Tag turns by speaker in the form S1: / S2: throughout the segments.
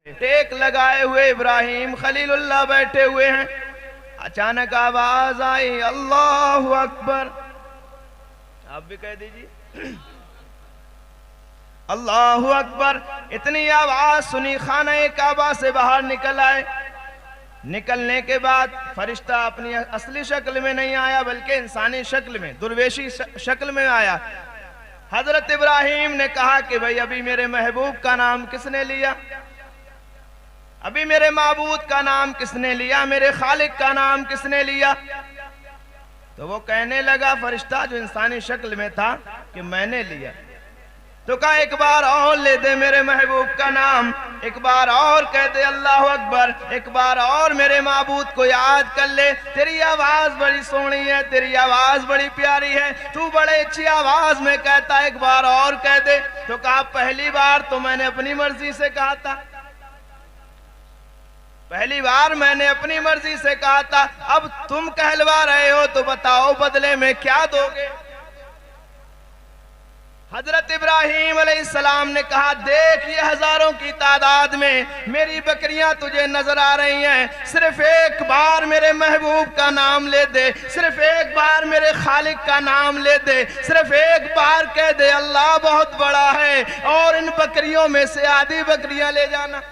S1: Take लगाए हुए इब्राहिम खलीलुल्लाह बैठे हुए हैं। अचानक आवाज आई, अल्लाहु अकबर। आप भी कह दीजिए अल्लाहु अकबर। इतनी आवाज सुनी, खाना काबा से बाहर निकल आए। निकलने के बाद फरिश्ता अपनी असली शक्ल में नहीं आया, बल्कि इंसानी शक्ल में, दुर्वेशी शक्ल में आया। हजरत इब्राहिम ने कहा कि भाई अभी मेरे महबूब का नाम किसने लिया, अभी मेरे माबूद का नाम किसने लिया, मेरे खालिक का नाम किसने लिया। तो वो कहने लगा, फरिश्ता जो इंसानी शक्ल में था, कि मैंने लिया। तो कहा एक बार और ले दे मेरे महबूब का नाम, एक बार और कह दे अल्लाह अकबर, एक बार और मेरे माबूद को याद कर ले। तेरी आवाज बड़ी सोहनी है, तेरी आवाज बड़ी प्यारी है, तू बड़े अच्छी आवाज में कहता, एक बार और कह दे। तो कहा पहली बार तो मैंने अपनी मर्जी से कहा था, पहली बार मैंने अपनी मर्जी से कहा था, अब तुम कहलवा रहे हो तो बताओ बदले में क्या दोगे। हजरत इब्राहिम अलैहिस्सलाम ने कहा, देख ये हजारों की तादाद में मेरी बकरियां तुझे नजर आ रही हैं, सिर्फ एक बार मेरे महबूब का नाम ले दे, सिर्फ एक बार मेरे खालिक का नाम ले दे, सिर्फ एक बार कह दे अल्लाह बहुत बड़ा है, और इन बकरियों में से आधी बकरियां ले जाना,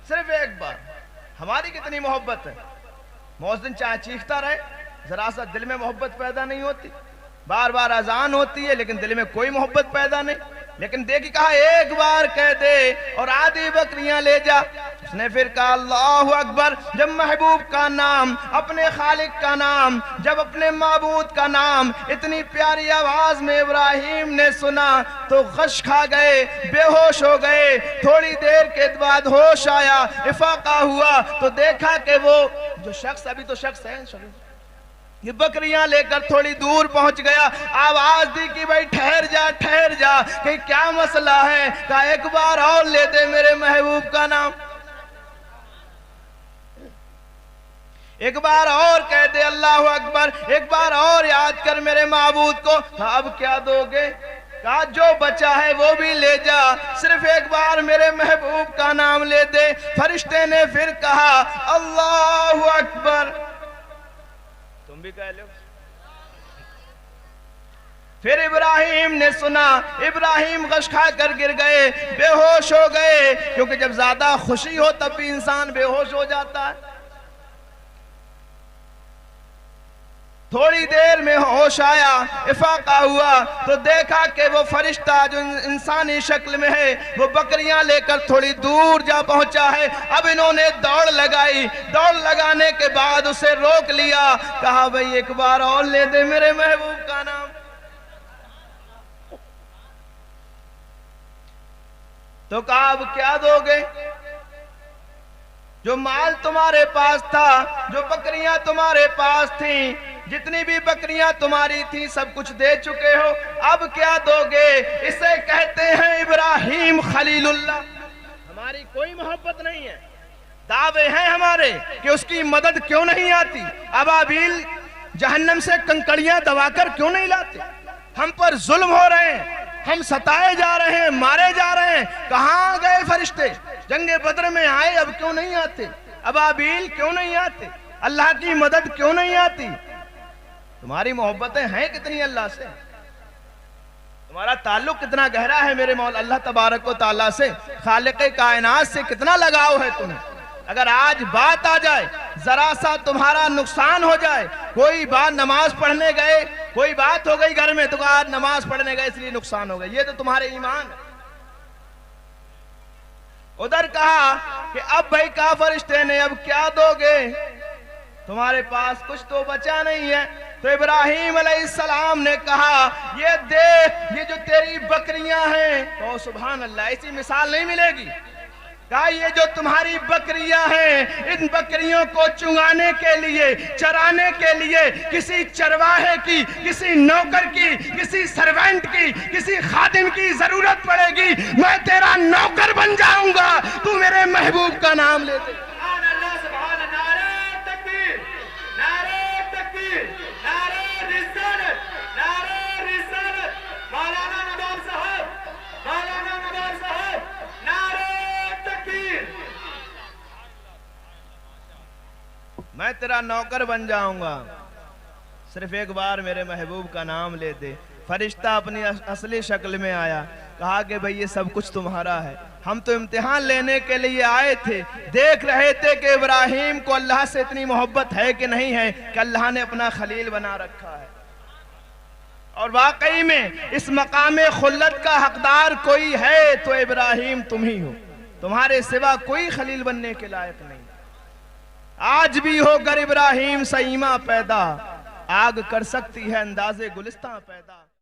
S1: सिर्फ एक बार। हमारी कितनी मोहब्बत है, मौज़िन चाहे चीखता रहे, जरा सा दिल में मोहब्बत पैदा नहीं होती। बार बार अजान होती है लेकिन दिल में कोई मोहब्बत पैदा नहीं। लेकिन देखिए कहा एक बार कह दे और आधी बकरियां ले जा। उसने फिर कहा अल्लाहु अकबर। जब महबूब का नाम, अपने खालिक का नाम, जब अपने माबूद का नाम इतनी प्यारी आवाज में इब्राहिम ने सुना तो गश खा गए, बेहोश हो गए। थोड़ी देर के बाद होश आया, इफाका हुआ तो देखा कि वो जो शख्स, अभी तो शख्स है, ये बकरियां लेकर थोड़ी दूर पहुंच गया। आवाज दी कि भाई ठहर जा, ठहर जा, कि क्या मसला है। कहा एक बार और ले दे मेरे महबूब का नाम, एक बार और कह दे अल्लाहु अकबर, एक बार और याद कर मेरे माबूद को। अब क्या दोगे। कहा जो बचा है वो भी ले जा, सिर्फ एक बार मेरे महबूब का नाम ले दे। फरिश्ते ने फिर कहा अल्लाहु अकबर। तुम भी कह लो। फिर इब्राहिम ने सुना, इब्राहिम गश खा कर गिर गए, बेहोश हो गए, क्योंकि जब ज्यादा खुशी हो तब भी इंसान बेहोश हो जाता है। थोड़ी देर में होश आया, इफाका हुआ तो देखा कि वो फरिश्ता जो इंसानी शक्ल में है वो बकरियां लेकर थोड़ी दूर जा पहुंचा है। अब इन्होंने दौड़ लगाई, दौड़ लगाने के बाद उसे रोक लिया। कहा भाई एक बार और ले दे मेरे महबूब का नाम। तो कहा अब क्या दोगे। जो माल तुम्हारे पास था, जो बकरियां तुम्हारे पास थी, जितनी भी बकरियां तुम्हारी थी, सब कुछ दे चुके हो, अब क्या दोगे। इसे कहते हैं इब्राहिम खलीलुल्लाह। हमारी कोई मोहब्बत नहीं है, दावे हैं हमारे कि उसकी मदद क्यों नहीं आती। अबाबील जहन्नम से कंकड़ियां दबाकर क्यों नहीं लाते। हम पर जुल्म हो रहे हैं, हम सताए जा रहे हैं, मारे जा रहे हैं। कहां गए फरिश्ते। जंगे बद्र में आए, अब क्यों नहीं आते। अबाबील क्यों नहीं आते, अल्लाह की मदद क्यों नहीं आती। तुम्हारी मोहब्बतें हैं कितनी अल्लाह से, तुम्हारा ताल्लुक कितना गहरा है मेरे मौला अल्लाह तबारक व तआला से, खालिक़े कायनात से कितना लगाव है तुम्हें। अगर आज बात आ जाए, जरा सा तुम्हारा नुकसान हो जाए, कोई बात नमाज पढ़ने गए, कोई बात हो गई घर में, तो आज नमाज पढ़ने गए इसलिए नुकसान हो गया, ये तो तुम्हारे ईमान है। उधर कहा कि अब भाई का फरिश्ते ने अब क्या दोगे, तुम्हारे पास कुछ तो बचा नहीं है। तो इब्राहिम अलैहिस्सलाम ने कहा ये देख, ये जो तेरी बकरियां हैं, तो सुभान अल्लाह, ऐसी मिसाल नहीं मिलेगी। कहा ये जो तुम्हारी बकरियां हैं, इन बकरियों को चुंगाने के लिए, चराने के लिए किसी चरवाहे की, किसी नौकर की, किसी सर्वेंट की, किसी खादिम की जरूरत पड़ेगी। मैं तेरा नौकर बन जाऊंगा, तू मेरे महबूब का नाम ले दे। मैं तेरा नौकर बन जाऊंगा, सिर्फ एक बार मेरे महबूब का नाम ले दे। फरिश्ता अपनी असली शक्ल में आया, कहा कि भाई ये सब कुछ तुम्हारा है, हम तो इम्तिहान लेने के लिए आए थे, देख रहे थे कि इब्राहिम को अल्लाह से इतनी मोहब्बत है कि नहीं है कि अल्लाह ने अपना खलील बना रखा है। और वाकई में इस मकाम खुल्लत का हकदार कोई है तो इब्राहिम तुम ही हो, तुम्हारे सिवा कोई खलील बनने के लायक नहीं। आज भी हो गर इब्राहिम सईमा पैदा, आग कर सकती है अंदाजे गुलिस्तां पैदा।